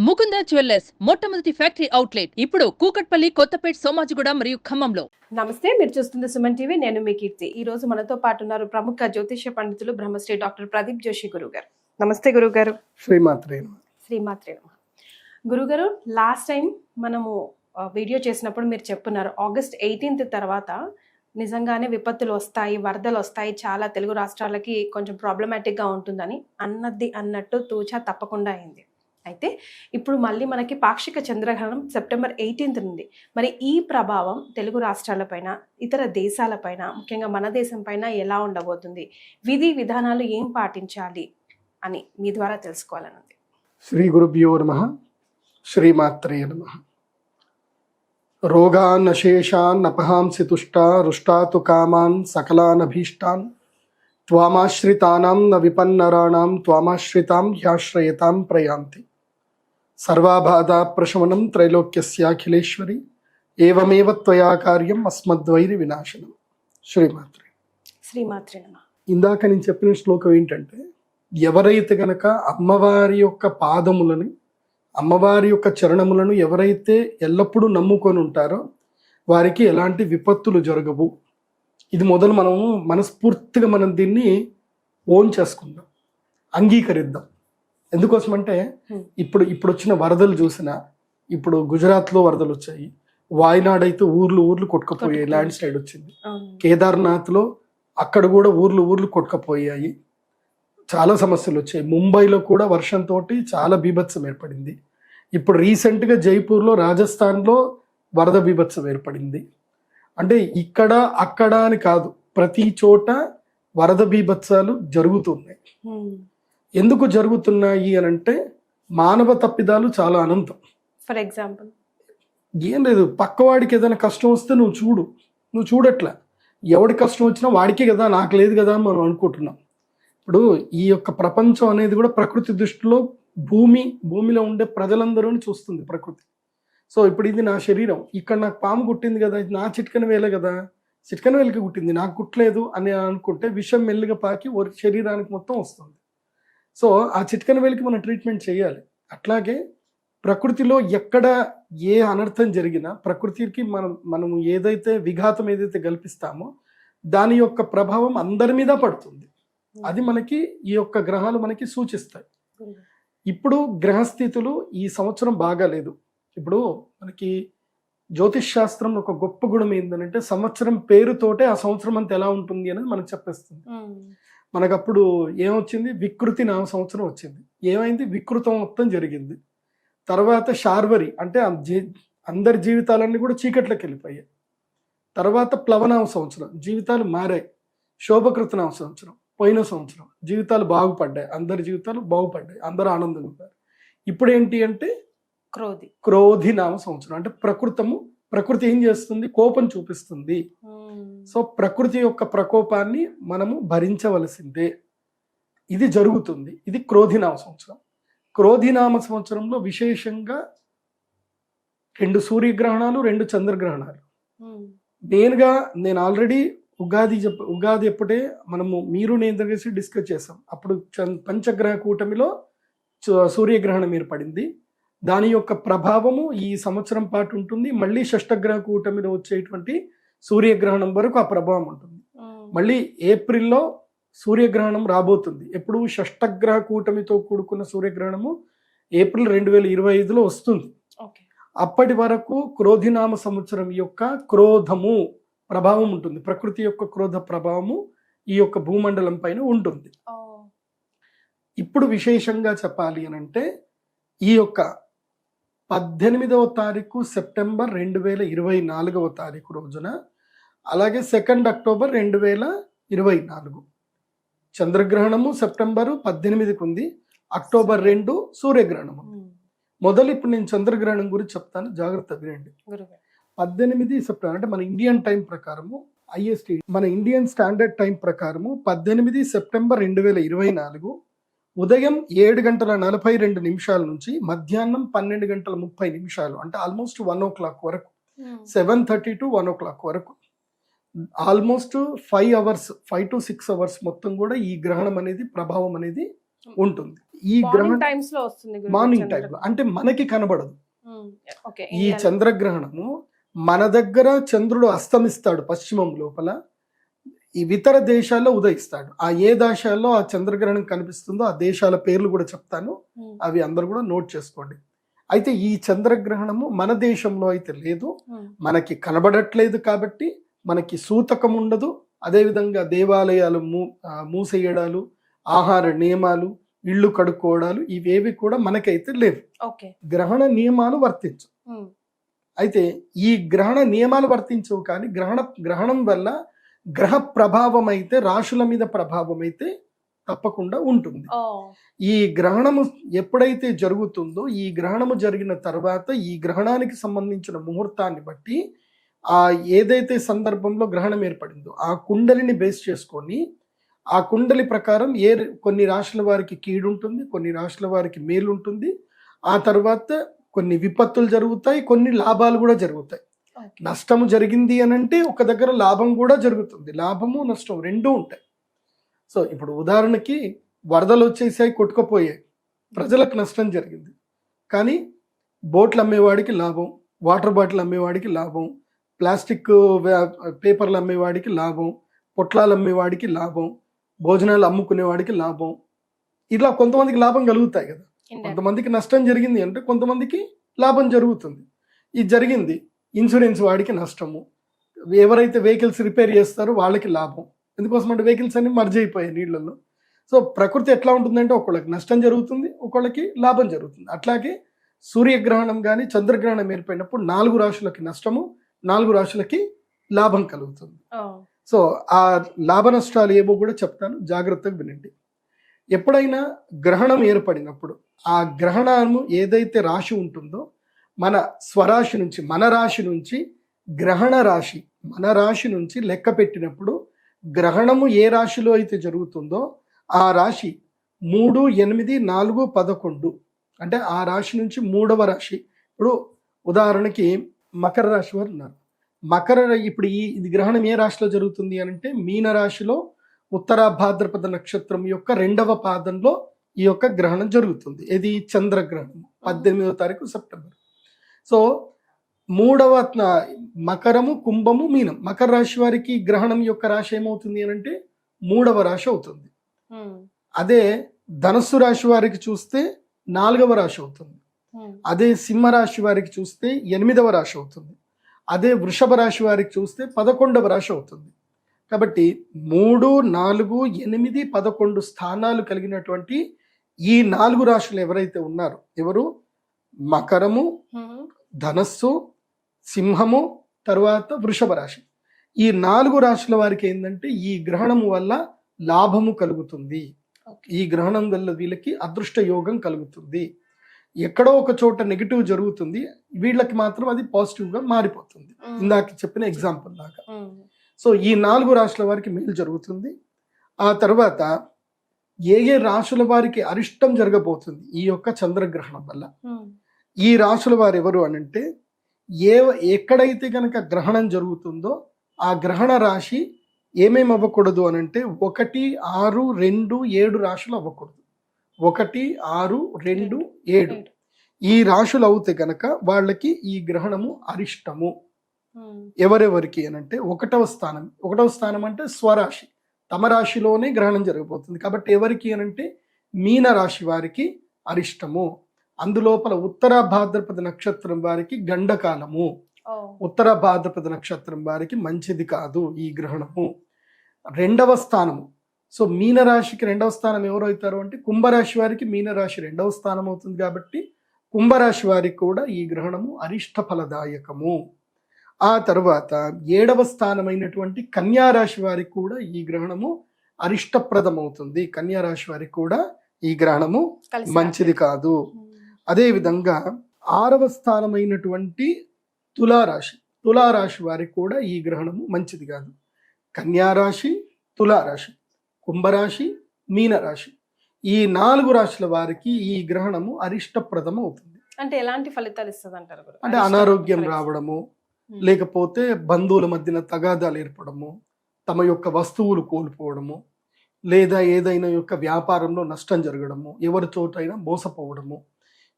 Mukunda jewellers మొట్టమొదటి factory outlet ఇప్పుడు కూకట్పల్లి, కొత్తపేట్, సోమాజిగూడ మరియు ఖమ్మంలో. నమస్తే, మీరు చూస్తుంది సుమన్ టీవీ. నేను మీ కీర్తి. ఈ రోజు మనతో పాటు ఉన్నారు ప్రముఖ జ్యోతిష్య పండితులు బ్రహ్మశ్రీ డాక్టర్ ప్రదీప్ జోషి గురువు గారు. నమస్తే గురుగారు. శ్రీమాత్రే నమః. గురుగారు, లాస్ట్ టైం మనము వీడియో చేసినప్పుడు మీరు చెప్పున్నారు ఆగస్ట్ 18th తర్వాత నిజంగానే విపత్తులు వస్తాయి, వరదలు వస్తాయి, చాలా తెలుగు రాష్ట్రాలకి కొంచెం ప్రాబ్లమాటిక్గా ఉంటుందని. అన్నది అన్నట్టు తూచా తప్పకుండా అయింది. అయితే ఇప్పుడు మళ్ళీ మనకి పాక్షిక చంద్రగ్రహణం సెప్టెంబర్ 18th నుండి. మరి ఈ ప్రభావం తెలుగు రాష్ట్రాలపైన, ఇతర దేశాలపైన, ముఖ్యంగా మన దేశం పైన ఎలా ఉండబోతుంది, విధి విధానాలు ఏం పాటించాలి అని మీ ద్వారా తెలుసుకోవాలనుంది. శ్రీ గురుభ్యో నమః. శ్రీమాత్రే నమః. రోగాన్ అశేషాన్ అపహాంసి తుష్టా రుష్టాతు కామాన్ సకలాన్ అభీష్టాన్ త్వామాశ్రితానాం న విపన్నరాణాం త్వామాశ్రితాం హ్యాశ్రయతాం ప్రయాంతి. సర్వాబాధా ప్రశమనం త్రైలోక్యస్యాఖిలేశ్వరి ఏవమేవ త్వయా కార్యం అస్మద్వైరి వినాశనం. శ్రీమాత్రే నమః. ఇందాక నేను చెప్పిన శ్లోకం ఏంటంటే, ఎవరైతే గనక అమ్మవారి యొక్క పాదములని, అమ్మవారి యొక్క చరణములను ఎవరైతే ఎల్లప్పుడూ నమ్ముకొని ఉంటారో వారికి ఎలాంటి విపత్తులు జరగవు. ఇది మొదలు మనము మనస్ఫూర్తిగా మనం దీన్ని ఓన్ చేసుకుందాం, అంగీకరిద్దాం. ఎందుకోసమంటే ఇప్పుడు వచ్చిన వరదలు చూసినా, ఇప్పుడు గుజరాత్లో వరదలు వచ్చాయి, వాయనాడ్ అయితే ఊర్లు కొట్టుకుపోయాయి, ల్యాండ్ స్లైడ్ వచ్చింది. కేదార్నాథ్లో అక్కడ కూడా ఊర్లు కొట్టుకుపోయాయి, చాలా సమస్యలు వచ్చాయి. ముంబైలో కూడా వర్షంతో చాలా బీభత్సం ఏర్పడింది. ఇప్పుడు రీసెంట్గా జైపూర్లో, రాజస్థాన్లో వరద బీభత్సం ఏర్పడింది. అంటే ఇక్కడ అక్కడ అని కాదు, ప్రతి చోట వరద బీభత్సాలు జరుగుతున్నాయి. ఎందుకు జరుగుతున్నాయి అని అంటే, మానవ తప్పిదాలు చాలా అనంతం. ఫర్ ఎగ్జాంపుల్ ఏం లేదు, పక్కవాడికి ఏదైనా కష్టం వస్తే నువ్వు చూడట్లా. ఎవడి కష్టం వచ్చినా వాడికే కదా, నాకు లేదు కదా అని మనం అనుకుంటున్నాం. ఇప్పుడు ఈ యొక్క ప్రపంచం అనేది కూడా ప్రకృతి దృష్టిలో భూమిలో ఉండే ప్రజలందరూ చూస్తుంది ప్రకృతి. సో ఇప్పుడు ఇది నా శరీరం, ఇక్కడ నాకు పాము కుట్టింది కదా, ఇది నా చిటికెన వేలే కదా, చిటికెన వేలకి కుట్టింది, నాకు కుట్టలేదు అని అనుకుంటే విషం మెల్లిగా పాకి శరీరానికి మొత్తం వస్తుంది. సో ఆ చిటికెన వేలికి మనం ట్రీట్మెంట్ చేయాలి. అట్లాగే ప్రకృతిలో ఎక్కడ ఏ అనర్థం జరిగినా ప్రకృతికి మనం ఏదైతే విఘాతం ఏదైతే కల్పిస్తామో దాని యొక్క ప్రభావం అందరి మీద పడుతుంది. అది మనకి ఈ యొక్క గ్రహాలు మనకి సూచిస్తాయి. ఇప్పుడు గ్రహస్థితులు ఈ సంవత్సరం బాగాలేదు. ఇప్పుడు మనకి జ్యోతిష్ శాస్త్రంలో ఒక గొప్ప గుణం ఏంటంటే, సంవత్సరం పేరుతోటే ఆ సంవత్సరం అంతా ఎలా ఉంటుంది అనేది మనకు చెప్పేస్తుంది. మనకు అప్పుడు ఏమొచ్చింది, వికృతి నామ సంవత్సరం వచ్చింది. ఏమైంది, వికృతం మొత్తం జరిగింది. తర్వాత శార్వరి అంటే అందరి జీవితాలన్నీ కూడా చీకట్లోకి వెళ్ళిపోయాయి. తర్వాత ప్లవనామ సంవత్సరం, జీవితాలు మారాయి. శోభకృతనామ సంవత్సరం, పోయిన సంవత్సరం జీవితాలు బాగుపడ్డాయి, అందరి జీవితాలు బాగుపడ్డాయి, అందరూ ఆనందంగా ఉన్నారు. ఇప్పుడు ఏంటి అంటే క్రోధి నామ సంవత్సరం. అంటే ప్రకృతి ఏం చేస్తుంది, కోపం చూపిస్తుంది. సో ప్రకృతి యొక్క ప్రకోపాన్ని మనము భరించవలసిందే. ఇది జరుగుతుంది. ఇది క్రోధినామ సంవత్సరం. క్రోధినామ సంవత్సరంలో విశేషంగా 2 సూర్యగ్రహణాలు, 2 చంద్రగ్రహణాలు. నేను ఆల్రెడీ ఉగాది ఎప్పుడే మీరు నేను కలిసి డిస్కస్ చేసాం. అప్పుడు పంచగ్రహ కూటమిలో సూర్యగ్రహణం ఏర్పడింది. దాని యొక్క ప్రభావము ఈ సంవత్సరం పాటు ఉంటుంది. మళ్ళీ షష్టగ్రహ కూటమిలో వచ్చేటువంటి సూర్యగ్రహణం వరకు ఆ ప్రభావం ఉంటుంది. మళ్ళీ ఏప్రిల్లో సూర్యగ్రహణం రాబోతుంది. ఎప్పుడు షష్టగ్రహ కూటమితో కూడుకున్న సూర్యగ్రహణము ఏప్రిల్ 2025లో వస్తుంది. అప్పటి వరకు క్రోధినామ సంవత్సరం యొక్క క్రోధము ప్రభావం ఉంటుంది. ప్రకృతి యొక్క క్రోధ ప్రభావము ఈ యొక్క భూమండలం పైన ఉంటుంది. ఇప్పుడు విశేషంగా చెప్పాలి అని అంటే, ఈ యొక్క 18వ తారీఖు సెప్టెంబర్ 2024వ తారీఖు రోజున, అలాగే 2 అక్టోబర్ 2024 చంద్రగ్రహణము సెప్టెంబర్ 18కి ఉంది, అక్టోబర్ 2 సూర్యగ్రహణము. మొదలు ఇప్పుడు నేను చంద్రగ్రహణం గురించి చెప్తాను, జాగ్రత్త వినండి. 18 సెప్టెంబర్ అంటే మన ఇండియన్ టైం ప్రకారము, ఐఎస్టీ మన ఇండియన్ స్టాండర్డ్ టైం ప్రకారము 18 సెప్టెంబర్ 2024 ఉదయం 7:42 నుంచి మధ్యాహ్నం 12:30 అంటే ఆల్మోస్ట్ 1 o'clock వరకు, 7:30 to 1 o'clock వరకు, ఆల్మోస్ట్ 5 to 6 అవర్స్ మొత్తం కూడా ఈ గ్రహణం అనేది ప్రభావం అనేది ఉంటుంది. ఈ గ్రహణం టైమ్స్ లో వస్తుంది మార్నింగ్ టైంలో, అంటే మనకి కనబడదు. ఓకే, ఈ చంద్రగ్రహణము మన దగ్గర చంద్రుడు అస్తమిస్తాడు పశ్చిమం లోపల, ఈ ఇతర దేశాల్లో ఉదయిస్తాడు. ఆ ఏ దేశాల్లో ఆ చంద్రగ్రహణం కనిపిస్తుందో ఆ దేశాల పేర్లు కూడా చెప్తాను, అవి అందరూ కూడా నోట్ చేసుకోండి. అయితే ఈ చంద్రగ్రహణము మన దేశంలో అయితే లేదు, మనకి కనబడట్లేదు కాబట్టి మనకి సూతకం ఉండదు. అదేవిధంగా దేవాలయాలు మూసేయడాలు, ఆహార నియమాలు, ఇళ్ళు కడుక్కోవడాలు ఇవేవి కూడా మనకైతే లేవు. గ్రహణ నియమాలు వర్తించు. అయితే ఈ గ్రహణ నియమాలు వర్తించవు, కానీ గ్రహణం వల్ల గ్రహ ప్రభావం అయితే రాశుల మీద ప్రభావం అయితే తప్పకుండా ఉంటుంది. ఈ గ్రహణము ఎప్పుడైతే జరుగుతుందో, ఈ గ్రహణము జరిగిన తర్వాత ఈ గ్రహణానికి సంబంధించిన ముహూర్తాన్ని బట్టి ఆ ఏదైతే సందర్భంలో గ్రహణం ఏర్పడిందో ఆ కుండలిని బేస్ చేసుకొని ఆ కుండలి ప్రకారం కొన్ని రాశుల వారికి కీడు ఉంటుంది, కొన్ని రాశుల వారికి మేలు ఉంటుంది. ఆ తర్వాత కొన్ని విపత్తులు జరుగుతాయి, కొన్ని లాభాలు కూడా జరుగుతాయి. నష్టము జరిగింది అని అంటే ఒక దగ్గర లాభం కూడా జరుగుతుంది. లాభము నష్టం రెండూ ఉంటాయి. సో ఇప్పుడు ఉదాహరణకి వరదలు వచ్చేసాయి, కొట్టుకుపోయాయి, ప్రజలకు నష్టం జరిగింది. కానీ బోట్లు అమ్మేవాడికి లాభం, వాటర్ బాటిల్ అమ్మేవాడికి లాభం, ప్లాస్టిక్ పేపర్లు అమ్మేవాడికి లాభం, పొట్లాలు అమ్మేవాడికి లాభం, భోజనాలు అమ్ముకునేవాడికి లాభం. ఇలా కొంతమందికి లాభం కలుగుతాయి కదా. కొంతమందికి నష్టం జరిగింది అంటే కొంతమందికి లాభం జరుగుతుంది. ఇది జరిగింది, ఇన్సూరెన్స్ వాడికి నష్టము, ఎవరైతే వెహికల్స్ రిపేర్ చేస్తారో వాళ్ళకి లాభం. ఎందుకోసం అంటే వెహికల్స్ అన్ని మర్జ్ అయిపోయాయి నీళ్ళల్లో. సో ప్రకృతి ఎట్లా ఉంటుందంటే ఒకళ్ళకి నష్టం జరుగుతుంది, ఒకళ్ళకి లాభం జరుగుతుంది. అట్లాగే సూర్యగ్రహణం కానీ చంద్రగ్రహణం ఏర్పడినప్పుడు 4 రాశులకి నష్టము, 4 రాశులకి లాభం కలుగుతుంది. సో ఆ లాభ నష్టాలు ఏవో కూడా చెప్తాను, జాగ్రత్తగా వినండి. ఎప్పుడైనా గ్రహణం ఏర్పడినప్పుడు ఆ గ్రహణము ఏదైతే రాశి ఉంటుందో మన స్వరాశి నుంచి, మన రాశి నుంచి గ్రహణ రాశి, మన రాశి నుంచి లెక్క పెట్టినప్పుడు గ్రహణము ఏ రాశిలో అయితే జరుగుతుందో ఆ రాశి 3, 8, 4, 11 అంటే ఆ రాశి నుంచి 3వ రాశి. ఇప్పుడు ఉదాహరణకి మకర రాశి వారు ఉన్నారు. ఇప్పుడు ఇది గ్రహణం ఏ రాశిలో జరుగుతుంది అని అంటే మీన రాశిలో ఉత్తర భాద్రపద నక్షత్రం యొక్క 2వ పాదంలో ఈ యొక్క గ్రహణం జరుగుతుంది. ఇది చంద్రగ్రహణం 18వ తారీఖు సెప్టెంబర్. సో 3వ మకరము, కుంభము, మీనం. మకర రాశి వారికి గ్రహణం యొక్క రాశి ఏమవుతుంది అని అంటే 3వ రాశి అవుతుంది. అదే ధనస్సు రాశి వారికి చూస్తే 4వ రాశి అవుతుంది. అదే సింహ రాశి వారికి చూస్తే 8వ రాశి అవుతుంది. అదే వృషభ రాశి వారికి చూస్తే 11వ రాశి అవుతుంది. కాబట్టి 3, 4, 8, 11 స్థానాలు కలిగినటువంటి ఈ 4 రాశులు ఎవరైతే ఉన్నారో, ఎవరు మకరము, ధనస్సు, సింహము, తర్వాత వృషభ రాశి, ఈ 4 రాశుల వారికి ఏంటంటే ఈ గ్రహణము వల్ల లాభము కలుగుతుంది. ఈ గ్రహణం వల్ల వీళ్ళకి అదృష్ట యోగం కలుగుతుంది. ఎక్కడో ఒక చోట నెగిటివ్ జరుగుతుంది, వీళ్ళకి మాత్రం అది పాజిటివ్గా మారిపోతుంది. ఇందాక చెప్పిన ఎగ్జాంపుల్ లాగా. సో ఈ 4 రాశుల వారికి మేలు జరుగుతుంది. ఆ తర్వాత ఏ రాశుల వారికి అరిష్టం జరగబోతుంది ఈ యొక్క చంద్రగ్రహణం వల్ల. ఈ రాశుల వారు ఎవరు అనంటే ఎక్కడైతే కనుక గ్రహణం జరుగుతుందో ఆ గ్రహణ రాశి ఏమేమి అవ్వకూడదు అనంటే 1, 6, 2, 7 రాశులు అవ్వకూడదు. 1, 6, 2, 7 ఈ రాశులు అవుతే గనక వాళ్ళకి ఈ గ్రహణము అరిష్టము. ఎవరెవరికి అనంటే 1వ స్థానం. 1వ స్థానం అంటే స్వరాశి, తమ రాశిలోనే గ్రహణం జరగబోతుంది. కాబట్టి ఎవరికి అనంటే మీన రాశి వారికి అరిష్టము. అందులోపల ఉత్తర భాద్రపద నక్షత్రం వారికి గండకాలము, ఉత్తర భాద్రపద నక్షత్రం వారికి మంచిది కాదు ఈ గ్రహణము. 2వ స్థానము. సో మీనరాశికి 2వ స్థానం ఎవరు అవుతారు అంటే కుంభరాశి వారికి మీనరాశి 2వ స్థానం అవుతుంది. కాబట్టి కుంభరాశి వారికి కూడా ఈ గ్రహణము అరిష్ట ఫలదాయకము. ఆ తర్వాత 7వ స్థానమైనటువంటి కన్యారాశి వారికి కూడా ఈ గ్రహణము అరిష్టప్రదం అవుతుంది. కన్యారాశి వారికి కూడా ఈ గ్రహణము మంచిది కాదు. అదేవిధంగా 6వ స్థానమైనటువంటి తులారాశి వారికి కూడా ఈ గ్రహణము మంచిది కాదు. కన్యారాశి, తులారాశి, కుంభరాశి, మీనరాశి ఈ 4 రాశుల వారికి ఈ గ్రహణము అరిష్టప్రదం అవుతుంది. అంటే ఎలాంటి ఫలితాలు ఇస్తుంది అంటారు? అంటే అనారోగ్యం రావడము, లేకపోతే బంధువుల మధ్యన తగాదాలు ఏర్పడము, తమ యొక్క వస్తువులు కోల్పోవడము, లేదా ఏదైనా యొక్క వ్యాపారంలో నష్టం జరగడము, ఎవరి చోటైనా మోసపోవడము.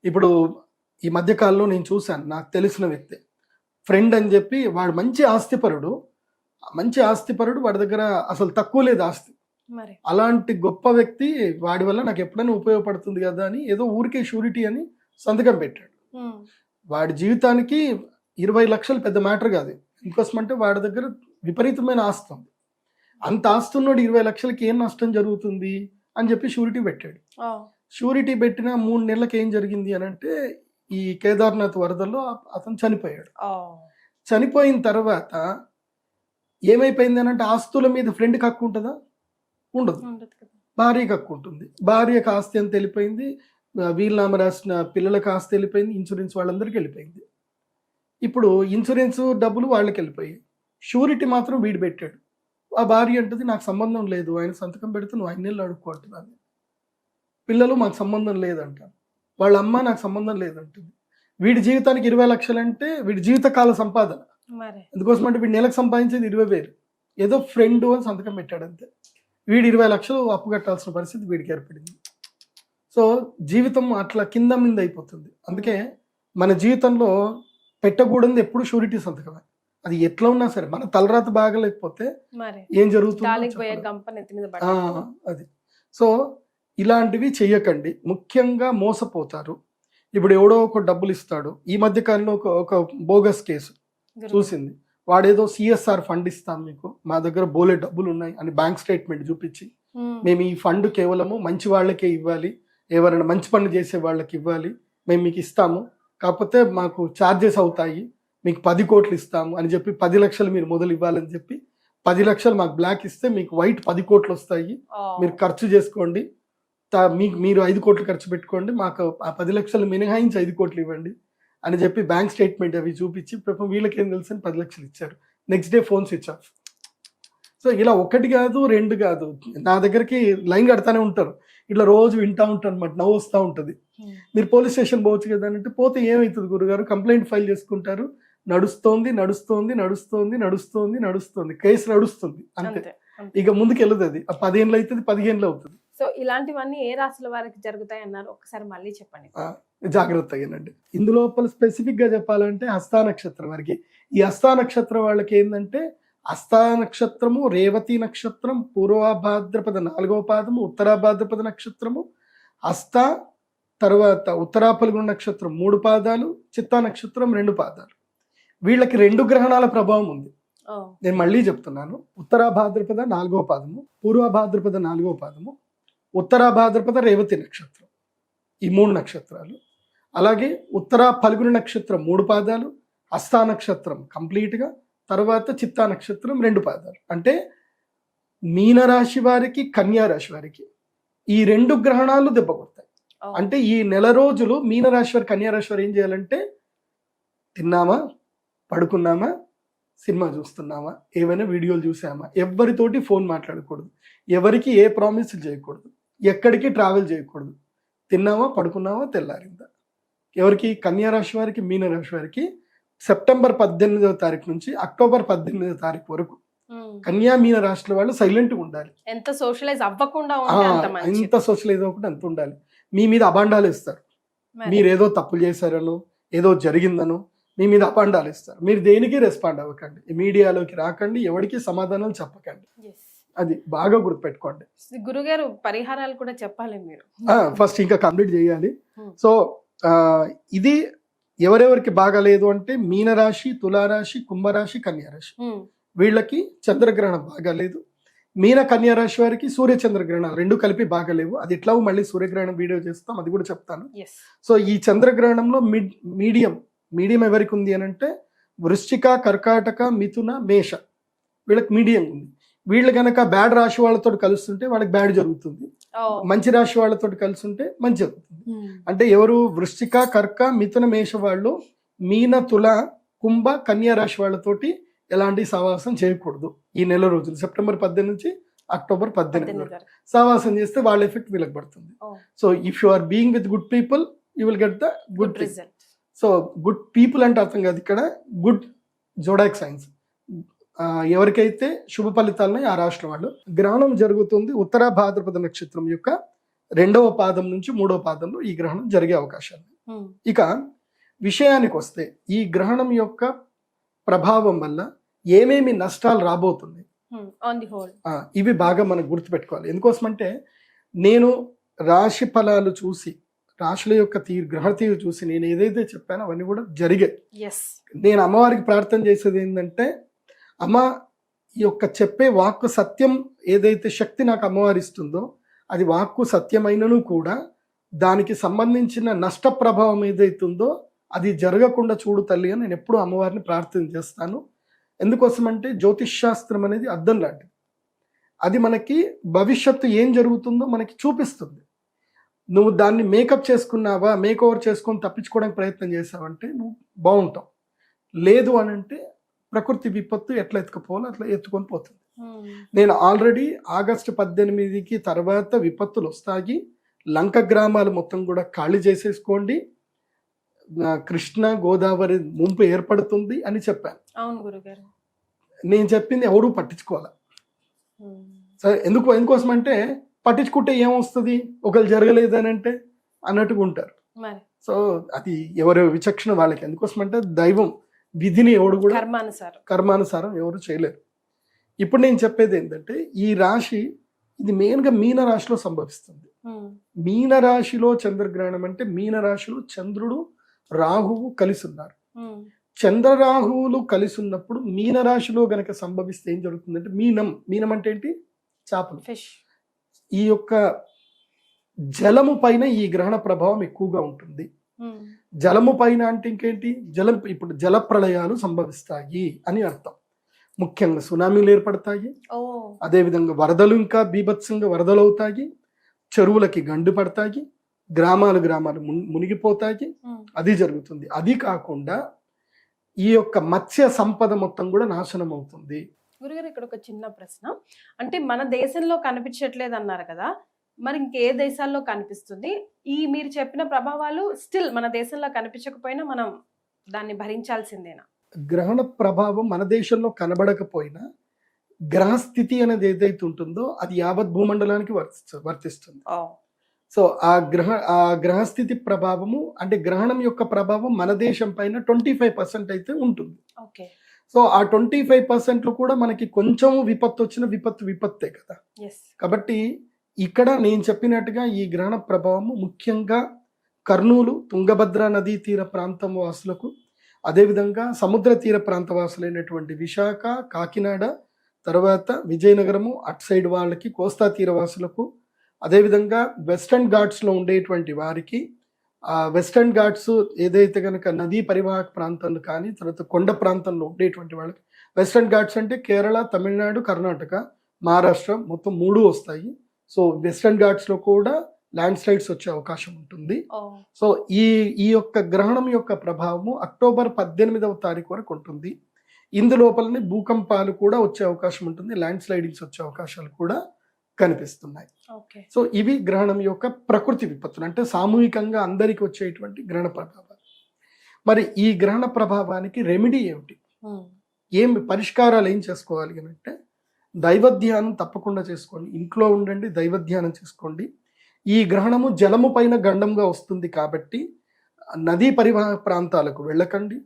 ఇప్పుడు ఈ మధ్యకాలంలో నేను చూశాను, నాకు తెలిసిన వ్యక్తి ఫ్రెండ్ అని చెప్పి, వాడు మంచి ఆస్తిపరుడు, వాడి దగ్గర అసలు తక్కువ లేదు ఆస్తి. మరి అలాంటి గొప్ప వ్యక్తి వాడి వల్ల నాకు ఎప్పుడైనా ఉపయోగపడుతుంది కదా అని ఏదో ఊరికే షూరిటీ అని సంతకం పెట్టాడు. వాడి జీవితానికి 20 లక్షలు పెద్ద మ్యాటర్ కాదు. ఇంకోసం అంటే వాడి దగ్గర విపరీతమైన ఆస్తి ఉంది. అంత ఆస్తి ఉన్నోడు 20 లక్షలకి ఏం నష్టం జరుగుతుంది అని చెప్పి షూరిటీ పెట్టాడు. షూరిటీ పెట్టిన 3 నెలలకు ఏం జరిగింది అని అంటే, ఈ కేదార్నాథ్ వరదల్లో అతను చనిపోయాడు. చనిపోయిన తర్వాత ఏమైపోయింది అని అంటే, ఆస్తుల మీద ఫ్రెండ్కి హక్కు ఉంటుందా? ఉండదు. భార్యకి హక్కు ఉంటుంది. భార్యకు ఆస్తి ఎంత వెళ్ళిపోయింది, వీలునామా రాసిన పిల్లలకు ఆస్తి వెళ్ళిపోయింది, ఇన్సూరెన్స్ వాళ్ళందరికీ వెళ్ళిపోయింది. ఇప్పుడు ఇన్సూరెన్స్ డబ్బులు వాళ్ళకి వెళ్ళిపోయాయి, షూరిటీ మాత్రం వీడు పెట్టాడు. ఆ భార్య అంటుంది నాకు సంబంధం లేదు, ఆయన సంతకం పెడితే నువ్వు 5 నెలలు అడుక్కుంటున్నాను. పిల్లలు మాకు సంబంధం లేదంటారు, వాళ్ళ అమ్మ నాకు సంబంధం లేదంటుంది. వీడి జీవితానికి 20 లక్షలు అంటే వీడి జీవితకాల సంపాదన. అందుకోసం అంటే వీడి నెలకు సంపాదించేది 20,000, ఏదో ఫ్రెండ్ అని సంతకం పెట్టాడు అంతే. వీడు 20 లక్షలు అప్పు కట్టాల్సిన పరిస్థితి వీడికి ఏర్పడింది. సో జీవితం అట్లా కింద మీద అయిపోతుంది. అందుకే మన జీవితంలో పెట్టకూడదు ఎప్పుడు షూరిటీ సంతకమే. అది ఎట్లా ఉన్నా సరే, మన తలరాత బాగలేకపోతే ఏం జరుగుతుంది అది. సో ఇలాంటివి చెయ్యకండి, ముఖ్యంగా మోసపోతారు. ఇప్పుడు ఎవడో ఒక డబ్బులు ఇస్తాడు. ఈ మధ్య కాలంలో ఒక బోగస్ కేసు చూసింది. వాడేదో సిఎస్ఆర్ ఫండ్ ఇస్తాం మీకు, మా దగ్గర బోలే డబ్బులు ఉన్నాయి అని బ్యాంక్ స్టేట్మెంట్ చూపించి, మేము ఈ ఫండ్ కేవలము మంచి వాళ్ళకే ఇవ్వాలి, ఎవరైనా మంచి పనులు చేసే వాళ్ళకి ఇవ్వాలి, మేము మీకు ఇస్తాము, కాకపోతే మాకు ఛార్జెస్ అవుతాయి, మీకు 10 కోట్లు ఇస్తాము అని చెప్పి 10 లక్షలు మీరు మొదలు ఇవ్వాలని చెప్పి 10 లక్షలు మాకు బ్లాక్ ఇస్తే మీకు వైట్ 10 కోట్లు వస్తాయి, మీరు ఖర్చు చేసుకోండి, మీరు 5 కోట్లు ఖర్చు పెట్టుకోండి, మాకు ఆ 10 లక్షలు మినహాయించి 5 కోట్లు ఇవ్వండి అని చెప్పి బ్యాంక్ స్టేట్మెంట్ అవి చూపించి వీళ్ళకి ఏం తెలుసు అని 10 లక్షలు ఇచ్చారు. Next day phone switch off. So ఇలా 1 కాదు 2 కాదు, నా దగ్గరికి లైన్ కడతానే ఉంటారు. ఇట్లా రోజు వింటా ఉంటాను అనమాట, నవ్వు వస్తూ ఉంటుంది. మీరు పోలీస్ స్టేషన్ పోవచ్చు కదా అంటే, పోతే ఏమవుతుంది గురుగారు, కంప్లైంట్ ఫైల్ చేసుకుంటారు, నడుస్తోంది, కేసు నడుస్తుంది అంతే, ఇక ముందుకు వెళ్ళదు. అది 10 ఏళ్ళు అవుతుంది, 15 అవుతుంది. సో ఇలాంటివన్నీ ఏ రాశుల వారికి జరుగుతాయి అన్నారు, ఒకసారి మళ్ళీ చెప్పండి. జాగ్రత్తగానండి. ఇందులోపల స్పెసిఫిక్ గా చెప్పాలంటే హస్తా నక్షత్రం వారికి, ఈ హస్తా నక్షత్రం వాళ్ళకి ఏంటంటే, హస్తా నక్షత్రము, రేవతి నక్షత్రం, పూర్వభాద్రపద 4వ పాదము, ఉత్తరాభాద్రపద నక్షత్రము, హస్త తర్వాత ఉత్తరాఫల్గుణ నక్షత్రం 3 పాదాలు, చిత్తా నక్షత్రం 2 పాదాలు. వీళ్ళకి 2 గ్రహణాల ప్రభావం ఉంది. నేను మళ్ళీ చెప్తున్నాను, ఉత్తరాభాద్రపద 4వ పాదము, పూర్వభాద్రపద 4వ పాదము, ఉత్తరాభాద్రపద రేవతి నక్షత్రం, ఈ 3 నక్షత్రాలు. అలాగే ఉత్తరా ఫల్గుణ నక్షత్రం 3 పాదాలు, హస్తా నక్షత్రం కంప్లీట్గా, తర్వాత చిత్తా నక్షత్రం 2 పాదాలు. అంటే మీనరాశి వారికి, కన్యా రాశి వారికి ఈ 2 గ్రహణాలు దెబ్బ కొడతాయి. అంటే ఈ నెల రోజులు మీనరాశి వారు, కన్యా రాశి వారు ఏం చేయాలంటే, తిన్నామా, పడుకున్నామా, సినిమా చూస్తున్నామా, ఏమైనా వీడియోలు చూసామా, ఎవరితోటి ఫోన్ మాట్లాడకూడదు, ఎవరికి ఏ ప్రామిస్లు చేయకూడదు, ఎక్కడికి ట్రావెల్ చేయకూడదు, తిన్నామా, పడుకున్నామా, తెల్లారిందా. ఎవరికి, కన్యా రాశి వారికి, మీనరాశి వారికి సెప్టెంబర్ 18వ తారీఖు నుంచి అక్టోబర్ 18వ తారీఖు వరకు కన్యా మీన రాశుల వాళ్ళు సైలెంట్ గా ఉండాలి. ఎంత సోషలైజ్ అవ్వకుండా అంత ఉండాలి. మీ మీద అబాండాలు ఇస్తారు, మీరు ఏదో తప్పులు చేశారనో, ఏదో జరిగిందనో మీ మీద అబాండాలు ఇస్తారు. మీరు దేనికి రెస్పాండ్ అవ్వకండి, మీడియాలోకి రాకండి, ఎవరికి సమాధానాలు చెప్పకండి. అది బాగా గుర్తుపెట్టుకోండి. గురుగారు పరిహారాలు కూడా చెప్పాలి మీరు, ఫస్ట్ ఇంకా కంప్లీట్ చేయాలి. సో ఇది ఎవరెవరికి బాగాలేదు అంటే, మీనరాశి, తులారాశి, కుంభరాశి, కన్యారాశి వీళ్ళకి చంద్రగ్రహణం బాగాలేదు. మీన కన్యా రాశి వారికి సూర్య చంద్రగ్రహణాలు 2 కలిపి బాగాలేవు. అది ఎట్లా మళ్ళీ సూర్యగ్రహణం వీడియో చేస్తాం, అది కూడా చెప్తాను. సో ఈ చంద్రగ్రహణంలో మీడియం ఎవరికి ఉంది అని అంటే, వృశ్చిక, కర్కాటక, మిథున, మేష వీళ్ళకి మీడియం ఉంది. వీళ్ళు కనుక బ్యాడ్ రాశి వాళ్ళతో కలుస్తుంటే వాళ్ళకి బ్యాడ్ జరుగుతుంది, మంచి రాశి వాళ్ళతో కలిసి ఉంటే మంచి జరుగుతుంది. అంటే ఎవరు, వృశ్చిక, కర్క, మిథున, మేష వాళ్ళు మీన, తుల, కుంభ, కన్యా రాశి వాళ్ళతోటి ఎలాంటి సహవాసం చేయకూడదు ఈ నెల రోజులు, సెప్టెంబర్ 18 నుంచి అక్టోబర్ 18 వరకు. సహవాసం చేస్తే వాళ్ళ ఎఫెక్ట్ వీళ్ళకి పడుతుంది. So if you are being with good people you will get the good result. So good people అంటే అర్థం కాదు ఇక్కడ, గుడ్ జోడాక్ సైన్స్, ఎవరికైతే శుభ ఫలితాలని ఆ రాష్ట్రం వాళ్ళు. గ్రహణం జరుగుతుంది ఉత్తర భాద్రపద నక్షత్రం యొక్క 2వ పాదం నుంచి 3వ పాదంలో ఈ గ్రహణం జరిగే అవకాశాలు. ఇక విషయానికి వస్తే ఈ గ్రహణం యొక్క ప్రభావం వల్ల ఏమేమి నష్టాలు రాబోతుంది ఇవి బాగా మనం గుర్తుపెట్టుకోవాలి. ఎందుకోసమంటే నేను రాశి ఫలాలు చూసి రాశుల యొక్క గ్రహ తీరు చూసి నేను ఏదైతే చెప్పానో అవన్నీ కూడా జరిగాయి. నేను అమ్మవారికి ప్రార్థన చేసేది ఏంటంటే, అమ్మ ఈ యొక్క చెప్పే వాక్కు సత్యం ఏదైతే శక్తి నాకు అమ్మవారి ఇస్తుందో అది వాక్కు సత్యమైనను కూడా దానికి సంబంధించిన నష్ట ప్రభావం ఏదైతుందో అది జరగకుండా చూడు తల్లి అని నేను ఎప్పుడూ అమ్మవారిని ప్రార్థన చేస్తాను. ఎందుకోసమంటే జ్యోతిష్ శాస్త్రం అనేది అద్దం లాంటిది. అది మనకి భవిష్యత్తు ఏం జరుగుతుందో మనకి చూపిస్తుంది. నువ్వు దాన్ని మేకప్ చేసుకున్నావా, మేక్ ఓవర్ చేసుకొని తప్పించుకోవడానికి ప్రయత్నం చేసావంటే నువ్వు బాగుంటావు. లేదు అని అంటే ప్రకృతి విపత్తు ఎట్లా ఎత్తుకుపోవాలో అట్లా ఎత్తుకొని పోతుంది. నేను ఆల్రెడీ ఆగస్టు 18కి తర్వాత విపత్తులు వస్తాయి, లంక గ్రామాలు మొత్తం కూడా ఖాళీ చేసేసుకోండి, కృష్ణ గోదావరి ముంపు ఏర్పడుతుంది అని చెప్పాను. అవును గురుగారు. నేను చెప్పింది ఎవడూ పట్టించుకోవాలి. సరే ఎందుకోసం అంటే పట్టించుకుంటే ఏమొస్తుంది, ఒకరు జరగలేదని అంటే అన్నట్టుగా ఉంటారు. సో అది ఎవరి విచక్షణ వాళ్ళకి. ఎందుకోసం అంటే దైవం విధిని ఎవడు కూడా కర్మానుసారం ఎవరు చేయలేరు. ఇప్పుడు నేను చెప్పేది ఏంటంటే ఈ రాశి ఇది మెయిన్గా మీన రాశిలో సంభవిస్తుంది. మీన రాశిలో చంద్రగ్రహణం అంటే మీన రాశిలో చంద్రుడు రాహువు కలిసి ఉన్నారు. చంద్రరాహువులు కలిసి ఉన్నప్పుడు మీన రాశిలో గనక సంభవిస్తే ఏం జరుగుతుందంటే మీనం అంటే ఏంటి, చేపలు, ఫిష్. ఈ యొక్క జలము పైన ఈ గ్రహణ ప్రభావం ఎక్కువగా ఉంటుంది. జలము పైన అంటే ఇంకేంటి, ఇప్పుడు జల ప్రళయాలు సంభవిస్తాయి అని అర్థం. ముఖ్యంగా సునామీలు ఏర్పడతాయి, అదేవిధంగా వరదలు ఇంకా బీభత్సంగా వరదలు అవుతాయి, చెరువులకి గండు పడతాయి, గ్రామాలు మునిగిపోతాయి. అది జరుగుతుంది. అది కాకుండా ఈ యొక్క మత్స్య సంపద మొత్తం కూడా నాశనం అవుతుంది. గురుగారు ఇక్కడ ఒక చిన్న ప్రశ్న, అంటే మన దేశంలో కనిపించట్లేదు అన్నారు కదా, మరి ఇంకే దేశాల్లో కనిపిస్తుంది? ఈ మీరు చెప్పిన ప్రభావాలు స్టిల్ మన దేశంలో కనిపించకపోయినా మనం దాన్ని భరించాల్సిందేనా? గ్రహణ ప్రభావం మన దేశంలో కనబడకపోయినా గ్రహస్థితి అనేది ఏదైతే ఉంటుందో అది యావత్ భూమండలానికి వర్తిస్తుంది. సో ఆ గ్రహస్థితి ప్రభావము అంటే గ్రహణం యొక్క ప్రభావం మన దేశం పైన 25% అయితే ఉంటుంది. సో ఆ 25% కూడా మనకి కొంచెం విపత్తు వచ్చిన విపత్తే కదా. కాబట్టి ఇక్కడ నేను చెప్పినట్టుగా ఈ గ్రహణ ప్రభావము ముఖ్యంగా కర్నూలు, తుంగభద్ర నదీ తీర ప్రాంతం వాసులకు, అదేవిధంగా సముద్ర తీర ప్రాంత వాసులైనటువంటి విశాఖ, కాకినాడ, తర్వాత విజయనగరము అటు సైడ్ వాళ్ళకి, కోస్తా తీర వాసులకు, అదేవిధంగా వెస్టర్న్ ఘాట్స్లో ఉండేటువంటి వారికి, వెస్టర్న్ ఘాట్స్ ఏదైతే కనుక నదీ పరివాహక ప్రాంతాలు కానీ తర్వాత కొండ ప్రాంతంలో ఉండేటువంటి వాళ్ళకి, వెస్టర్న్ ఘాట్స్ అంటే కేరళ, తమిళనాడు, కర్ణాటక, మహారాష్ట్ర మొత్తం 3 వస్తాయి. సో వెస్టర్న్ ఘాట్స్లో కూడా ల్యాండ్ స్లైడ్స్ వచ్చే అవకాశం ఉంటుంది. సో ఈ యొక్క గ్రహణం యొక్క ప్రభావము అక్టోబర్ 18వ తారీఖు వరకు ఉంటుంది. ఇందులోపలనే భూకంపాలు కూడా వచ్చే అవకాశం ఉంటుంది, ల్యాండ్ స్లైడింగ్స్ వచ్చే అవకాశాలు కూడా కనిపిస్తున్నాయి. సో ఇవి గ్రహణం యొక్క ప్రకృతి విపత్తులు, అంటే సామూహికంగా అందరికి వచ్చేటువంటి గ్రహణ ప్రభావాలు. మరి ఈ గ్రహణ ప్రభావానికి రెమెడీ ఏమిటి, ఏం పరిష్కారాలు ఏం చేసుకోవాలి అంటే దైవధ్యానం తప్పకుండా చేసుకోండి. ఇంట్లో ఉండండి, దైవధ్యానం చేసుకోండి. ఈ గ్రహణము జలము పైన గండంగా వస్తుంది కాబట్టి నదీ పరివాహక ప్రాంతాలకు వెళ్ళకండి.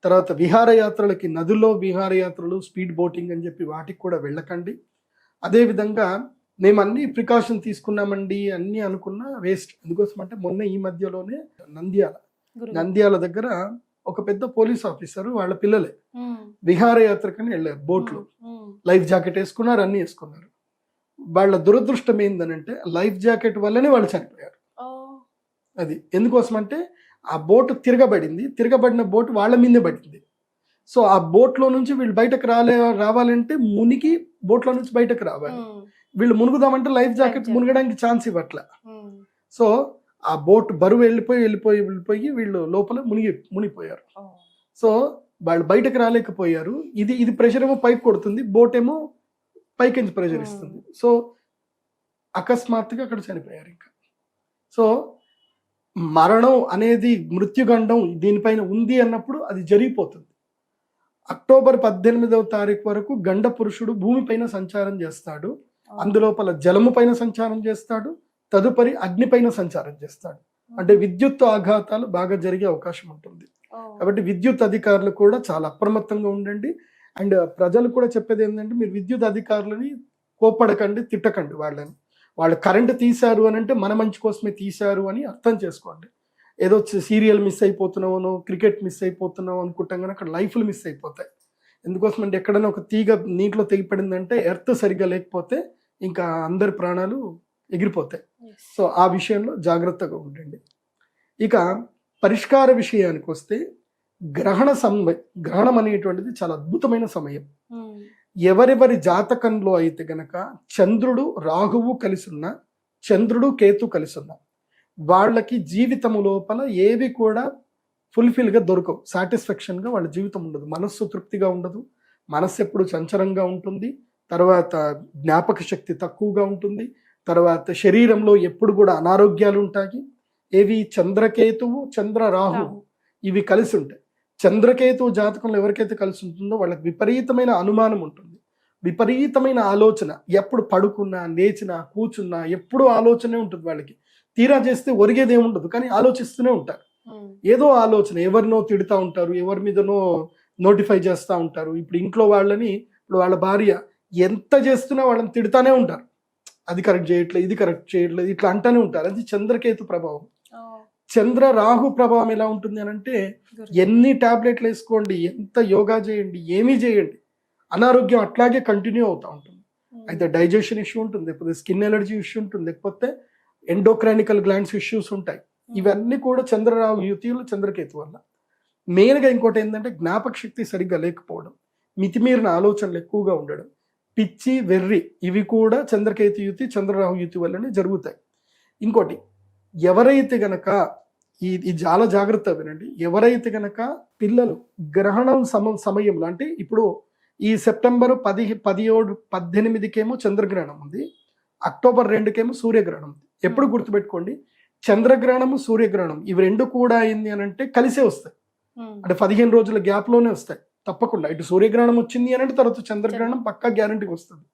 తర్వాత విహారయాత్రలకి, నదుల్లో విహారయాత్రలు, స్పీడ్ బోటింగ్ అని చెప్పి వాటికి కూడా వెళ్ళకండి. అదేవిధంగా మేము అన్ని ప్రికాషన్ తీసుకున్నామండి అన్ని అనుకున్నా వేస్ట్. ఎందుకోసం అంటే మొన్న ఈ మధ్యలోనే నంద్యాల దగ్గర ఒక పెద్ద పోలీస్ ఆఫీసర్ వాళ్ళ పిల్లలే విహారయాత్రకని వెళ్ళారు, బోట్లో లైఫ్ జాకెట్ వేసుకున్నారు, అన్ని వేసుకున్నారు. వాళ్ళ దురదృష్టం ఏందనంటే లైఫ్ జాకెట్ వల్లనే వాళ్ళు చనిపోయారు. అది ఎందుకోసం అంటే ఆ బోట్ తిరగబడిన బోట్ వాళ్ళ మీదే పడింది. సో ఆ బోట్లో నుంచి వీళ్ళు బయటకు రావాలంటే మునిగి బోట్లో నుంచి బయటకు రావాలి. వీళ్ళు మునుగుదామంటే లైఫ్ జాకెట్ మునగడానికి ఛాన్స్ ఇవ్వట్ల. సో ఆ బోట్ బరువు వెళ్ళిపోయి వీళ్ళు లోపల మునిగిపోయారు. సో వాళ్ళు బయటకు రాలేకపోయారు. ఇది ప్రెషర్ ఏమో పైకి కొడుతుంది, బోట్ ఏమో పైకి ప్రెషర్ ఇస్తుంది. సో అకస్మాత్తుగా అక్కడ చనిపోయారు. ఇంకా సో మరణం అనేది మృత్యుగండం దీనిపైన ఉంది అన్నప్పుడు అది జరిగిపోతుంది. అక్టోబర్ 18వ తారీఖు వరకు గండ పురుషుడు భూమిపైన సంచారం చేస్తాడు. అందులోపల జలము పైన సంచారం చేస్తాడు, తదుపరి అగ్ని పైన సంచారం చేస్తాడు. అంటే విద్యుత్ ఆఘాతాలు బాగా జరిగే అవకాశం ఉంటుంది. కాబట్టి విద్యుత్ అధికారులు కూడా చాలా అప్రమత్తంగా ఉండండి. అండ్ ప్రజలు కూడా చెప్పేది ఏంటంటే, మీరు విద్యుత్ అధికారులని కోప్పడకండి, తిట్టకండి వాళ్ళని. వాళ్ళు కరెంటు తీశారు అని అంటే మన మంచి కోసమే తీశారు అని అర్థం చేసుకోండి. ఏదో సీరియల్ మిస్ అయిపోతున్నామో, క్రికెట్ మిస్ అయిపోతున్నావు అనుకుంటాం కానీ అక్కడ లైఫ్లు మిస్ అయిపోతాయి. ఎందుకోసం అంటే ఎక్కడైనా ఒక తీగ నీటిలో తెగిపడిందంటే ఎర్త్ సరిగ్గా లేకపోతే ఇంకా అందరి ప్రాణాలు ఎగిరిపోతాయి. సో ఆ విషయంలో జాగ్రత్తగా ఉండండి. ఇక పరిష్కార విషయానికి వస్తే గ్రహణం అనేటువంటిది చాలా అద్భుతమైన సమయం. ఎవరెవరి జాతకంలో అయితే గనక చంద్రుడు రాహువు కలిసి ఉన్న, చంద్రుడు కేతు కలిసి ఉన్న వాళ్ళకి జీవితము లోపల ఏవి కూడా ఫుల్ఫిల్గా దొరకవు, సాటిస్ఫాక్షన్గా వాళ్ళ జీవితం ఉండదు, మనస్సు తృప్తిగా ఉండదు, మనస్సు ఎప్పుడు చంచలంగా ఉంటుంది, తర్వాత జ్ఞాపక శక్తి తక్కువగా ఉంటుంది, తర్వాత శరీరంలో ఎప్పుడు కూడా అనారోగ్యాలు ఉంటాయి. ఏవి? చంద్రకేతువు, చంద్ర రాహువు ఇవి కలిసి ఉంటాయి. చంద్రకేతువు జాతకంలో ఎవరికైతే కలిసి ఉంటుందో వాళ్ళకి విపరీతమైన అనుమానం ఉంటుంది, విపరీతమైన ఆలోచన. ఎప్పుడు పడుకున్నా, లేచినా, కూర్చున్నా ఎప్పుడూ ఆలోచనే ఉంటుంది వాళ్ళకి. తీరా చేస్తే ఒరిగేది ఏముండదు, కానీ ఆలోచిస్తూనే ఉంటారు. ఏదో ఆలోచన, ఎవరినో తిడుతూ ఉంటారు, ఎవరి మీదనో నోటిఫై చేస్తూ ఉంటారు. ఇప్పుడు ఇంట్లో వాళ్ళని, ఇప్పుడు వాళ్ళ భార్య ఎంత చేస్తున్నా వాళ్ళని తిడుతూనే ఉంటారు, అది కరెక్ట్ చేయట్లేదు, ఇది కరెక్ట్ చేయట్లేదు, ఇట్లా అంటూనే ఉంటారు. అది చంద్రకేతు ప్రభావం. చంద్ర రాహు ప్రభావం ఎలా ఉంటుంది అని అంటే, ఎన్ని టాబ్లెట్లు వేసుకోండి, ఎంత యోగా చేయండి, ఏమీ చేయండి, అనారోగ్యం అట్లాగే కంటిన్యూ అవుతూ ఉంటుంది. అయితే డైజెషన్ ఇష్యూ ఉంటుంది, లేకపోతే స్కిన్ ఎలర్జీ ఇష్యూ ఉంటుంది, లేకపోతే ఎండోక్రైనికల్ గ్లాండ్స్ ఇష్యూస్ ఉంటాయి. ఇవన్నీ కూడా చంద్రరాహు యుతిలు, చంద్రకేతు వల్ల. మెయిన్గా ఇంకోటి ఏంటంటే జ్ఞాపక శక్తి సరిగ్గా లేకపోవడం, మితిమీరిన ఆలోచనలు ఎక్కువగా ఉండడం, పిచ్చి, వెర్రి, ఇవి కూడా చంద్రకేతు యుతి, చంద్రరాహు యుతి వల్లనే జరుగుతాయి. ఇంకోటి, ఎవరైతే గనక ఇది చాలా జాగ్రత్త వినండి, ఎవరైతే గనక పిల్లలు గ్రహణం సమయంలో, అంటే ఇప్పుడు ఈ సెప్టెంబర్ 17, 18కేమో చంద్రగ్రహణం ఉంది, అక్టోబర్ 2కేమో సూర్యగ్రహణం ఉంది. ఎప్పుడు గుర్తుపెట్టుకోండి, చంద్రగ్రహణము, సూర్యగ్రహణం ఇవి రెండు కూడా అయింది అని అంటే కలిసే వస్తాయి. అంటే 15 రోజుల గ్యాప్ లోనే వస్తాయి తప్పకుండా. ఇటు సూర్యగ్రహణం వచ్చింది అని అంటే తర్వాత చంద్రగ్రహణం పక్కా గ్యారంటీకి వస్తుంది.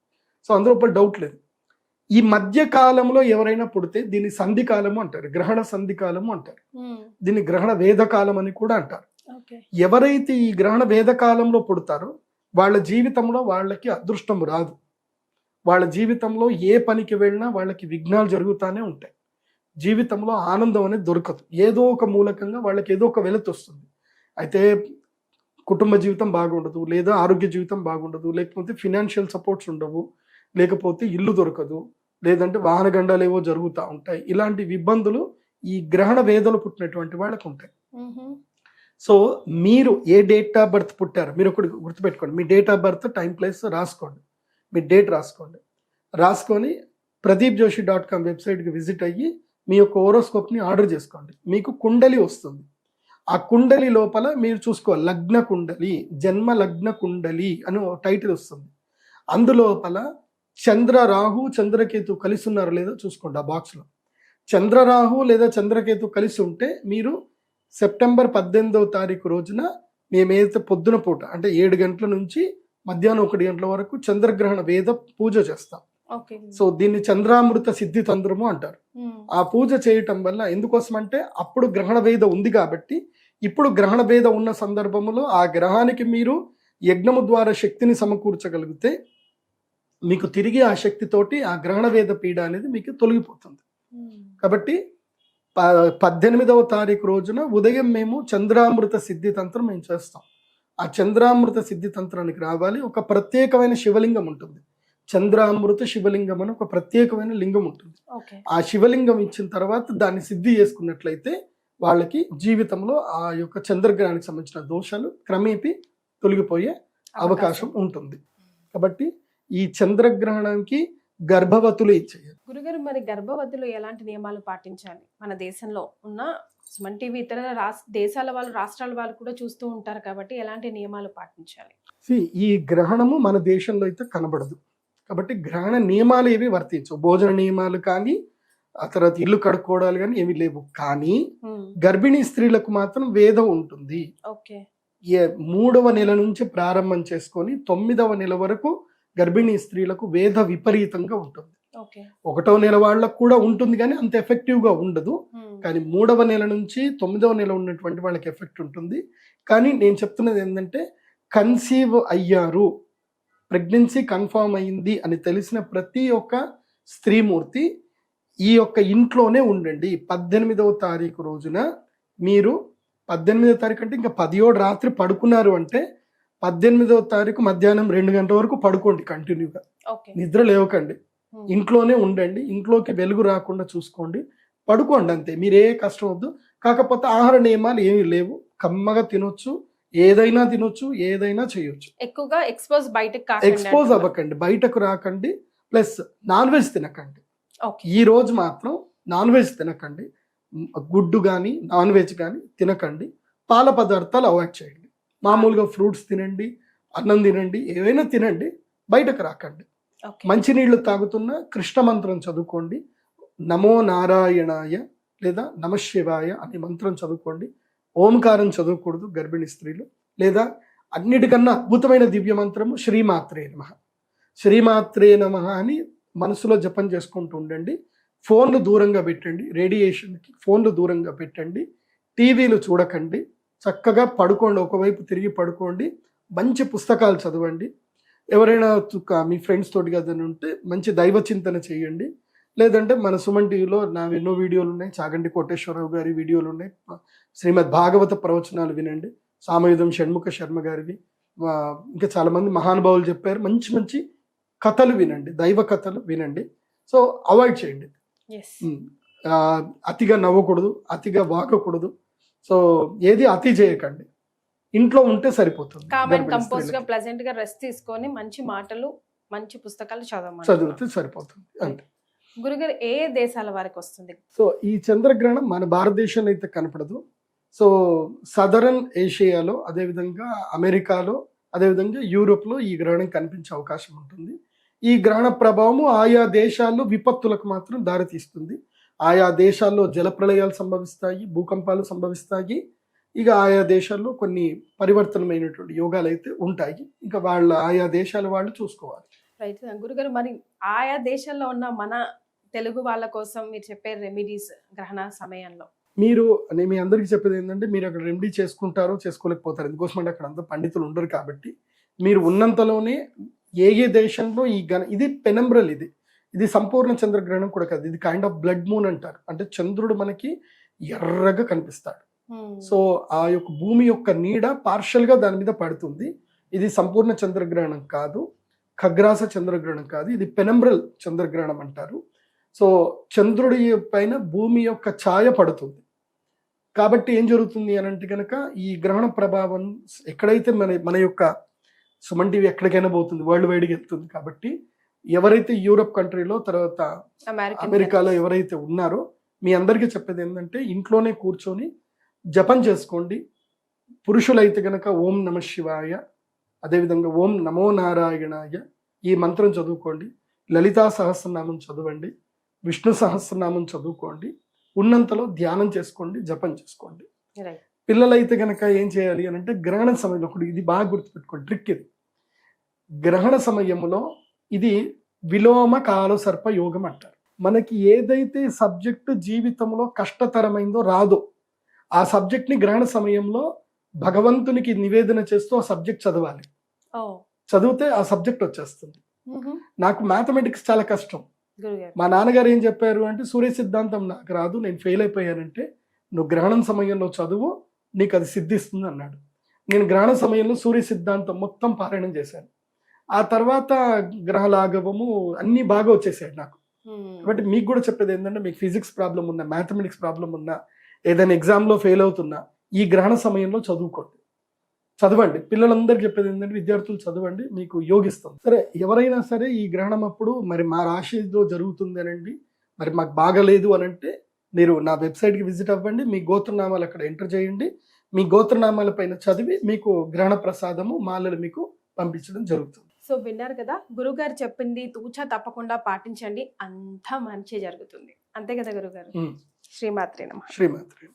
సో అందులో ఒక డౌట్ లేదు. ఈ మధ్య కాలంలో ఎవరైనా పుడితే దీన్ని సంధి కాలము అంటారు, గ్రహణ సంధి కాలము అంటారు, దీన్ని గ్రహణ వేద కాలం అని కూడా అంటారు. ఎవరైతే ఈ గ్రహణ వేద కాలంలో పుడతారో వాళ్ళ జీవితంలో వాళ్ళకి అదృష్టం రాదు, వాళ్ళ జీవితంలో ఏ పనికి వెళ్ళినా వాళ్ళకి విఘ్నాలు జరుగుతూనే ఉంటాయి, జీవితంలో ఆనందం అనేది దొరకదు, ఏదో ఒక మూలకంగా వాళ్ళకి ఏదో ఒక వెలుతు వస్తుంది. అయితే కుటుంబ జీవితం బాగుండదు, లేదా ఆరోగ్య జీవితం బాగుండదు, లేకపోతే ఫినాన్షియల్ సపోర్ట్స్ ఉండవు, లేకపోతే ఇల్లు దొరకదు, లేదంటే వాహన గండాలు ఏవో జరుగుతూ ఉంటాయి. ఇలాంటి ఇబ్బందులు ఈ గ్రహణ వేదలు పుట్టినటువంటి వాళ్ళకు ఉంటాయి. సో మీరు ఏ డేట్ ఆఫ్ బర్త్ పుట్టారు, మీరు ఒకటి గుర్తుపెట్టుకోండి, మీ date of birth, time, place రాసుకోండి, మీ డేట్ రాసుకొని pradeepjoshi.com వెబ్సైట్కి విజిట్ అయ్యి మీ యొక్క హోరోస్కోప్ని ఆర్డర్ చేసుకోండి. మీకు కుండలి వస్తుంది. ఆ కుండలి లోపల మీరు చూసుకోవాలి, లగ్న కుండలి, జన్మ లగ్న కుండలి అని టైటిల్ వస్తుంది. అందులోపల చంద్ర రాహు, చంద్రకేతు కలిసి ఉన్నారో లేదో చూసుకోండి. ఆ బాక్స్లో చంద్రరాహు లేదా చంద్రకేతు కలిసి ఉంటే మీరు సెప్టెంబర్ 18వ తారీఖు రోజున మేమైతే పొద్దున పూట అంటే 7 గంటల నుంచి మధ్యాహ్నం 1 గంటల వరకు చంద్రగ్రహణ వేద పూజ చేస్తాం. సో దీన్ని చంద్రామృత సిద్ధి తంత్రము అంటారు. ఆ పూజ చేయటం వల్ల ఎందుకోసం అంటే అప్పుడు గ్రహణ వేద ఉంది కాబట్టి, ఇప్పుడు గ్రహణ వేద ఉన్న సందర్భంలో ఆ గ్రహానికి మీరు యజ్ఞము ద్వారా శక్తిని సమకూర్చగలిగితే మీకు తిరిగి ఆ శక్తితోటి ఆ గ్రహణ వేద పీడ అనేది మీకు తొలగిపోతుంది. కాబట్టి 18వ తారీఖు రోజున ఉదయం మేము చంద్రామృత సిద్ధి తంత్రం మేము చేస్తాం. ఆ చంద్రామృత సిద్ధి తంత్రానికి రావాలి. ఒక ప్రత్యేకమైన శివలింగం ఉంటుంది, చంద్రామృత శివలింగం అని ఒక ప్రత్యేకమైన లింగం ఉంటుంది. ఆ శివలింగం ఇచ్చిన తర్వాత దాన్ని సిద్ధి చేసుకున్నట్లయితే వాళ్ళకి జీవితంలో ఆ యొక్క చంద్రగ్రహానికి సంబంధించిన దోషాలు క్రమేపీ తొలగిపోయే అవకాశం ఉంటుంది. కాబట్టి ఈ చంద్రగ్రహణానికి గర్భవతులు ఇచ్చేయాలి. గురుగారు, మరి గర్భవతులు ఎలాంటి నియమాలు పాటించాలి? మన దేశంలో ఉన్న సుమన్ టీవీ ఇతర దేశాల వాళ్ళు, రాష్ట్రాల వాళ్ళు కూడా చూస్తూ ఉంటారు కాబట్టి ఎలాంటి నియమాలు పాటించాలి? ఈ గ్రహణము మన దేశంలో అయితే కనబడదు కాబట్టి గ్రహణ నియమాలు ఏవి వర్తించవు. భోజన నియమాలు కానీ, ఆ తర్వాత ఇల్లు కడుక్కోవడాలు కానీ ఏమి లేవు. కానీ గర్భిణీ స్త్రీలకు మాత్రం వేదం ఉంటుంది. మూడవ నెల నుంచి ప్రారంభం చేసుకొని 9వ నెల వరకు గర్భిణీ స్త్రీలకు వేద విపరీతంగా ఉంటుంది. ఓకే. 1వ నెల వాళ్ళకు కూడా ఉంటుంది కానీ అంత ఎఫెక్టివ్గా ఉండదు. కానీ 3వ నెల నుంచి 9వ నెల ఉన్నటువంటి వాళ్ళకి ఎఫెక్ట్ ఉంటుంది. కానీ నేను చెప్తున్నది ఏంటంటే కన్సీవ్ అయ్యారు, ప్రెగ్నెన్సీ కన్ఫర్మ్ అయింది అని తెలిసిన ప్రతి ఒక్క స్త్రీమూర్తి ఈ యొక్క ఇంట్లోనే ఉండండి. 18వ తారీఖు రోజున మీరు 18వ తారీఖు అంటే ఇంకా 17 రాత్రి పడుకున్నారు అంటే 18వ తారీఖు మధ్యాహ్నం 2 గంటల వరకు పడుకోండి కంటిన్యూగా. నిద్ర లేవకండి, ఇంట్లోనే ఉండండి. ఇంట్లోకి వెలుగు రాకుండా చూసుకోండి, పడుకోండి అంతే. మీరే కష్టం వద్దు. కాకపోతే ఆహార నియమాలు ఏమీ లేవు, కమ్మగా తినొచ్చు, ఏదైనా తినొచ్చు, ఏదైనా చేయొచ్చు. ఎక్కువగా ఎక్స్పోజ్ అవ్వకండి, బయటకు రాకండి. ప్లస్ నాన్ వెజ్ తినకండి. ఓకే. ఈ రోజు మాత్రం నాన్ వెజ్ తినకండి, గుడ్డు కానీ నాన్ వెజ్ కానీ తినకండి. పాల పదార్థాలు అవాయిడ్ చేయండి. మామూలుగా ఫ్రూట్స్ తినండి, అన్నం తినండి, ఏవైనా తినండి, బయటకు రాకండి. మంచినీళ్లు తాగుతున్న కృష్ణ మంత్రం చదువుకోండి. నమో నారాయణాయ లేదా నమశివాయ అనే మంత్రం చదువుకోండి. ఓంకారం చదవకూడదు గర్భిణీ స్త్రీలు. లేదా అన్నిటికన్నా అద్భుతమైన దివ్య మంత్రము శ్రీమాత్రే నమః. శ్రీమాత్రే నమః అని మనసులో జపం చేసుకుంటూ ఉండండి. ఫోన్లు దూరంగా పెట్టండి, రేడియేషన్కి ఫోన్లు దూరంగా పెట్టండి. టీవీలు చూడకండి, చక్కగా పడుకోండి, ఒకవైపు తిరిగి పడుకోండి. మంచి పుస్తకాలు చదవండి. ఎవరైనా మీ ఫ్రెండ్స్ తోటి కదా ఉంటే మంచి దైవ చింతన చేయండి. లేదంటే మన సుమన్ టీవీలో నా ఎన్నో వీడియోలు ఉన్నాయి, చాగంటి కోటేశ్వరరావు గారి వీడియోలు ఉన్నాయి. శ్రీమద్ భాగవత ప్రవచనాలు వినండి, సామయుధం షణ్ముఖ శర్మ గారివి, ఇంకా చాలామంది మహానుభావులు చెప్పారు. మంచి మంచి కథలు వినండి, దైవ కథలు వినండి. సో అవాయిడ్ చేయండి. అతిగా నవ్వకూడదు, అతిగా వాగకూడదు. సో ఏది అతి చేయకండి, ఇంట్లో ఉంటే సరిపోతుంది. ప్లెజెంట్ గా రెస్ట్ తీసుకొని మంచి మాటలు, మంచి పుస్తకాలు చదివితే సరిపోతుంది అంతే. గురుగారు, ఏ దేశాల వారికి వస్తుంది? సో ఈ చంద్రగ్రహణం మన భారతదేశంలో అయితే కనపడదు. సో సదరన్ ఏషియాలో, అదేవిధంగా అమెరికాలో, అదేవిధంగా యూరోప్లో ఈ గ్రహణం కనిపించే అవకాశం ఉంటుంది. ఈ గ్రహణ ప్రభావము ఆయా దేశాల్లో విపత్తులకు మాత్రం దారితీస్తుంది. ఆయా దేశాల్లో జలప్రళయాలు సంభవిస్తాయి, భూకంపాలు సంభవిస్తాయి. ఇక ఆయా దేశాల్లో కొన్ని పరివర్తనమైనటువంటి యోగాలు అయితే ఉంటాయి. ఇంకా ఆయా దేశాల వాళ్ళు చూసుకోవాలి. రైట్ గురుగారు, మరి ఆయా దేశాల్లో ఉన్న మన తెలుగు వాళ్ళ కోసం మీరు చెప్పే రెమెడీస్ గ్రహణ సమయంలో? నేను మీ అందరికీ చెప్పేది ఏంటంటే, మీరు అక్కడ రెమెడీ చేసుకుంటారో చేసుకోలేకపోతారు. ఎందుకోసం అంటే అక్కడ అంతా పండితులు ఉండరు. కాబట్టి మీరు ఉన్నంతలోనే ఏ దేశంలో ఇది పెనంబ్రల్, ఇది సంపూర్ణ చంద్రగ్రహణం కూడా కాదు. ఇది కైండ్ ఆఫ్ బ్లడ్ మూన్ అంటారు. అంటే చంద్రుడు మనకి ఎర్రగా కనిపిస్తాడు. సో ఆ యొక్క భూమి యొక్క నీడ పార్షల్ గా దాని మీద పడుతుంది. ఇది సంపూర్ణ చంద్రగ్రహణం కాదు, ఖగ్రాస చంద్రగ్రహణం కాదు, ఇది పెనంబ్రల్ చంద్రగ్రహణం అంటారు. సో చంద్రుడి పైన భూమి యొక్క ఛాయ పడుతుంది. కాబట్టి ఏం జరుగుతుంది అని అంటే కనుక, ఈ గ్రహణ ప్రభావం ఎక్కడైతే మన యొక్క సుమన్ టీవీ ఎక్కడికైనా పోతుంది, వరల్డ్ వైడ్గా వెళ్తుంది. కాబట్టి ఎవరైతే యూరోప్ కంట్రీలో, తర్వాత అమెరికాలో ఎవరైతే ఉన్నారో, మీ అందరికీ చెప్పేది ఏంటంటే, ఇంట్లోనే కూర్చొని జపం చేసుకోండి. పురుషులైతే కనుక ఓం నమ శివాయ, అదేవిధంగా ఓం నమో నారాయణాయ ఈ మంత్రం చదువుకోండి. లలితా సహస్రనామం చదవండి, విష్ణు సహస్రనామం చదువుకోండి. ఉన్నంతలో ధ్యానం చేసుకోండి, జపం చేసుకోండి. పిల్లలైతే కనుక ఏం చేయాలి అని అంటే, గ్రహణ సమయంలో ఇది బాగా గుర్తుపెట్టుకోండి, ట్రిక్ ఇది. గ్రహణ సమయంలో ఇది విలోమ కాల సర్ప యోగం అంటారు. మనకి ఏదైతే సబ్జెక్టు జీవితంలో కష్టతరమైందో రాదో, ఆ సబ్జెక్ట్ని గ్రహణ సమయంలో భగవంతునికి నివేదన చేస్తూ ఆ సబ్జెక్ట్ చదవాలి. చదివితే ఆ సబ్జెక్ట్ వచ్చేస్తుంది. నాకు మ్యాథమెటిక్స్ చాలా కష్టం. మా నాన్నగారు ఏం చెప్పారు అంటే, సూర్య సిద్ధాంతం నాకు రాదు, నేను ఫెయిల్ అయిపోయానంటే, నువ్వు గ్రహణం సమయంలో చదువు, నీకు అది సిద్ధిస్తుంది అన్నాడు. నేను గ్రహణ సమయంలో సూర్య సిద్ధాంతం మొత్తం పారాయణం చేశాను. ఆ తర్వాత గ్రహలాఘవము అన్నీ బాగా వచ్చేసాడు నాకు. కాబట్టి మీకు కూడా చెప్పేది ఏంటంటే, మీకు ఫిజిక్స్ ప్రాబ్లం ఉన్నా, మ్యాథమెటిక్స్ ప్రాబ్లం ఉన్నా, ఏదైనా ఎగ్జామ్లో ఫెయిల్ అవుతున్నా, ఈ గ్రహణ సమయంలో చదవండి. పిల్లలందరికీ చెప్పేది ఏంటంటే, విద్యార్థులు చదవండి, మీకు యోగిస్తుంది. సరే, ఎవరైనా సరే ఈ గ్రహణం అప్పుడు మరి మా రాశిలో జరుగుతుంది అనండి, మరి మాకు బాగలేదు అని అంటే, మీరు నా వెబ్సైట్కి విజిట్ అవ్వండి, మీ గోత్రనామాలు అక్కడ ఎంటర్ చేయండి. మీ గోత్రనామాల పైన చదివి మీకు గ్రహణ ప్రసాదము, మాలలు మీకు పంపించడం జరుగుతుంది. సో విన్నారు కదా, గురుగారు చెప్పింది తూచా తప్పకుండా పాటించండి, అంతా మంచి జరుగుతుంది. అంతే కదా గురుగారు? శ్రీమాత్రే నమః. శ్రీమాత్రే.